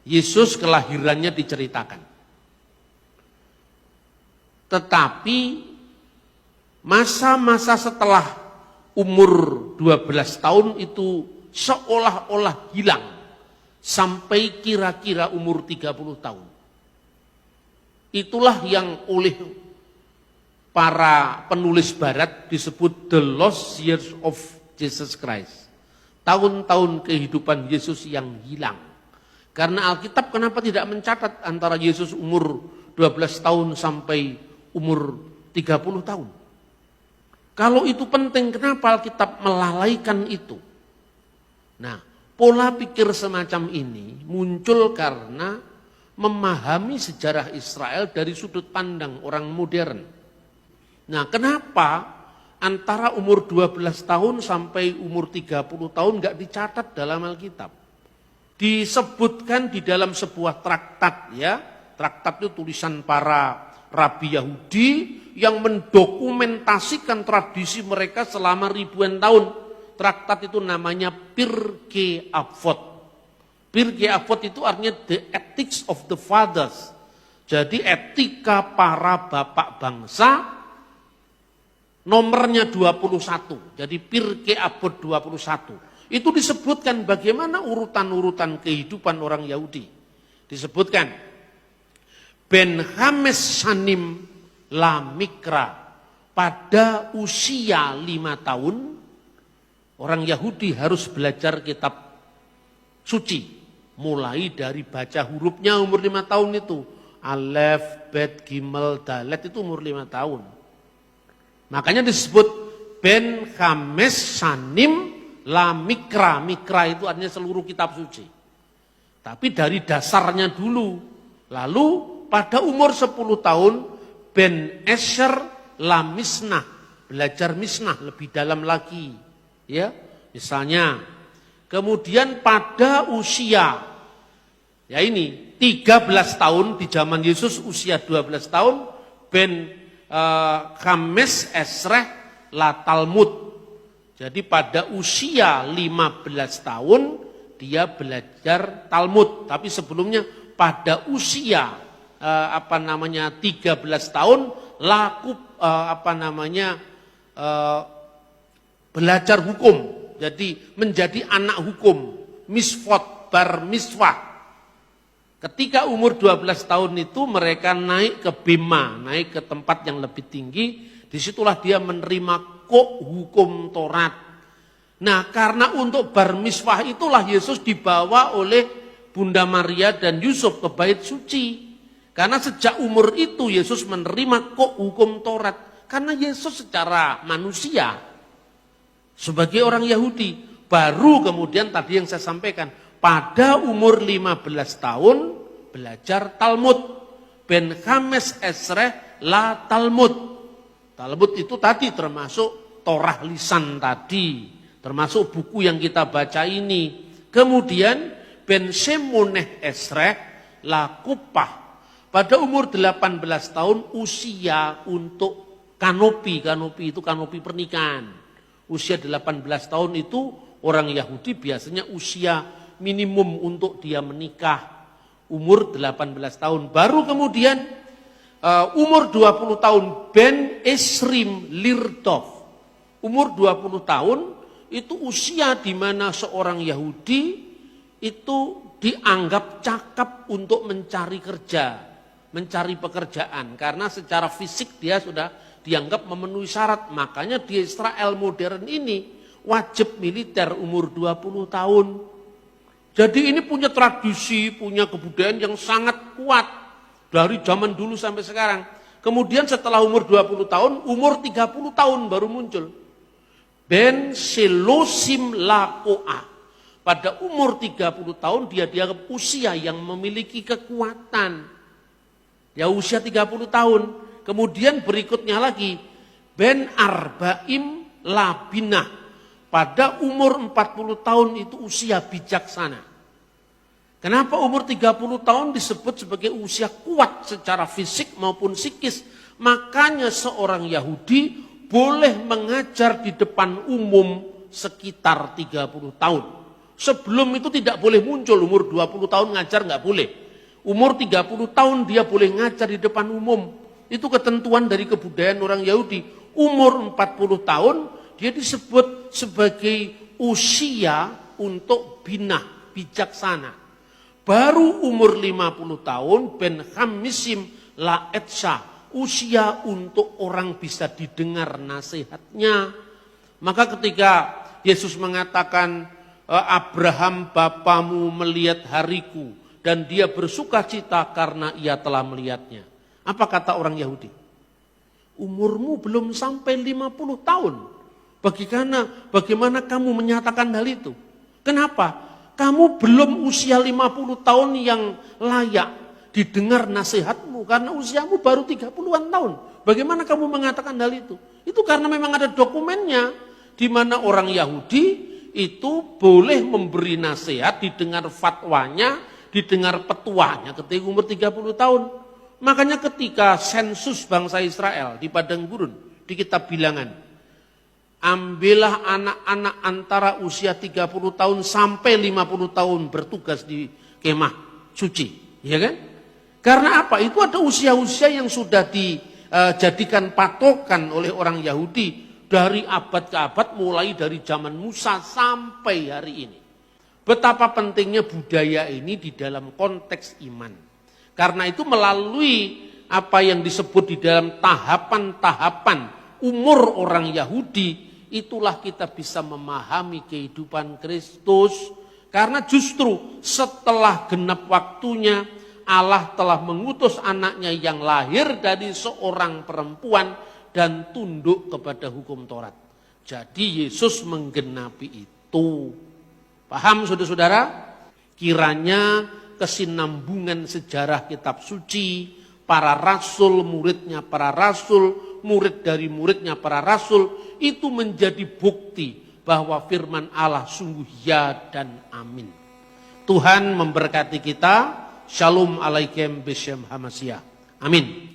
Yesus kelahirannya diceritakan. Tetapi masa-masa setelah umur 12 tahun itu seolah-olah hilang sampai kira-kira umur 30 tahun. Itulah yang oleh para penulis barat disebut the lost years of Jesus Christ. Tahun-tahun kehidupan Yesus yang hilang. Karena Alkitab kenapa tidak mencatat antara Yesus umur 12 tahun sampai umur 30 tahun? Kalau itu penting, kenapa Alkitab melalaikan itu? Nah, pola pikir semacam ini muncul karena memahami sejarah Israel dari sudut pandang orang modern. Nah, kenapa antara umur 12 tahun sampai umur 30 tahun nggak dicatat dalam Alkitab? Disebutkan di dalam sebuah traktat ya. Traktat itu tulisan para rabi Yahudi yang mendokumentasikan tradisi mereka selama ribuan tahun. Traktat itu namanya Pirkei Avot. Pirkei Avot itu artinya the ethics of the fathers. Jadi etika para bapak bangsa nomornya 21. Jadi Pirkei Avot 21. Itu disebutkan bagaimana urutan-urutan kehidupan orang Yahudi. Disebutkan Ben Hames Shanim La Mikra, pada usia 5 tahun orang Yahudi harus belajar kitab suci. Mulai dari baca hurufnya umur 5 tahun itu. Alef, Bet, Gimel, Dalet itu umur 5 tahun. Makanya disebut Ben Hames Shanim La Mikra. Mikra itu artinya seluruh kitab suci. Tapi dari dasarnya dulu. Lalu pada umur 10 tahun Ben Esher La Misnah, belajar Misnah lebih dalam lagi, ya. Misalnya, kemudian pada usia ya ini 13 tahun di zaman Yesus usia 12 tahun Ben Hames Esreh La Talmud. Jadi pada usia 15 tahun dia belajar Talmud, tapi sebelumnya pada usia 13 tahun belajar hukum. Jadi menjadi anak hukum, misfot, bar miswah. Ketika umur 12 tahun itu mereka naik ke Bema, naik ke tempat yang lebih tinggi, disitulah dia menerima hukum Taurat. Nah, karena untuk bar miswah itulah Yesus dibawa oleh Bunda Maria dan Yusuf ke bait suci. Karena sejak umur itu Yesus menerima hukum Taurat. Karena Yesus secara manusia sebagai orang Yahudi baru kemudian tadi yang saya sampaikan pada umur 15 tahun belajar Talmud. Ben Hames Esreh La Talmud. Talmud itu tadi termasuk Torah lisan tadi, termasuk buku yang kita baca ini. Kemudian Ben Shemoneh Esreh La Kupah. Pada umur 18 tahun usia untuk kanopi itu kanopi pernikahan. Usia 18 tahun itu orang Yahudi biasanya usia minimum untuk dia menikah. Umur 18 tahun. Baru kemudian umur 20 tahun Ben Esrim Lirdov. Umur 20 tahun itu usia di mana seorang Yahudi itu dianggap cakap untuk mencari kerja. Mencari pekerjaan karena secara fisik dia sudah dianggap memenuhi syarat. Makanya di Israel modern ini wajib militer umur 20 tahun. Jadi ini punya tradisi, punya kebudayaan yang sangat kuat dari zaman dulu sampai sekarang. Kemudian setelah umur 20 tahun, umur 30 tahun baru muncul Ben Shelosim Lakoa. Pada umur 30 tahun dia dianggap usia yang memiliki kekuatan. Ya usia 30 tahun. Kemudian berikutnya lagi Ben Arbaim Labinah. Pada umur 40 tahun itu usia bijaksana. Kenapa umur 30 tahun disebut sebagai usia kuat secara fisik maupun psikis? Makanya seorang Yahudi boleh mengajar di depan umum sekitar 30 tahun. Sebelum itu tidak boleh muncul, umur 20 tahun ngajar nggak boleh. Umur 30 tahun dia boleh ngajar di depan umum. Itu ketentuan dari kebudayaan orang Yahudi. Umur 40 tahun dia disebut sebagai usia untuk binah, bijaksana. Baru umur 50 tahun ben hamisim la etsha, usia untuk orang bisa didengar nasihatnya. Maka ketika Yesus mengatakan Abraham bapamu melihat hariku dan dia bersuka cita karena ia telah melihatnya. Apa kata orang Yahudi? Umurmu belum sampai 50 tahun. Bagaimana kamu menyatakan hal itu? Kenapa? Kamu belum usia 50 tahun yang layak didengar nasihatmu karena usiamu baru 30-an tahun. Bagaimana kamu mengatakan hal itu? Itu karena memang ada dokumennya di mana orang Yahudi itu boleh memberi nasihat, didengar fatwanya, didengar petuanya ketika umur 30 tahun. Makanya ketika sensus bangsa Israel di padang gurun, di kitab Bilangan, ambillah anak-anak antara usia 30 tahun sampai 50 tahun bertugas di kemah suci, ya kan? Karena apa? Itu ada usia-usia yang sudah dijadikan patokan oleh orang Yahudi dari abad ke abad, mulai dari zaman Musa sampai hari ini. Betapa pentingnya budaya ini di dalam konteks iman. Karena itu melalui apa yang disebut di dalam tahapan-tahapan umur orang Yahudi, itulah kita bisa memahami kehidupan Kristus. Karena justru setelah genap waktunya, Allah telah mengutus anaknya yang lahir dari seorang perempuan dan tunduk kepada hukum Taurat. Jadi Yesus menggenapi itu. Paham saudara-saudara? Kiranya kesinambungan sejarah kitab suci, para rasul, muridnya para rasul, murid dari muridnya para rasul, itu menjadi bukti bahwa firman Allah sungguh ya dan amin. Tuhan memberkati kita. Shalom alaikum beshem hamasyah. Amin.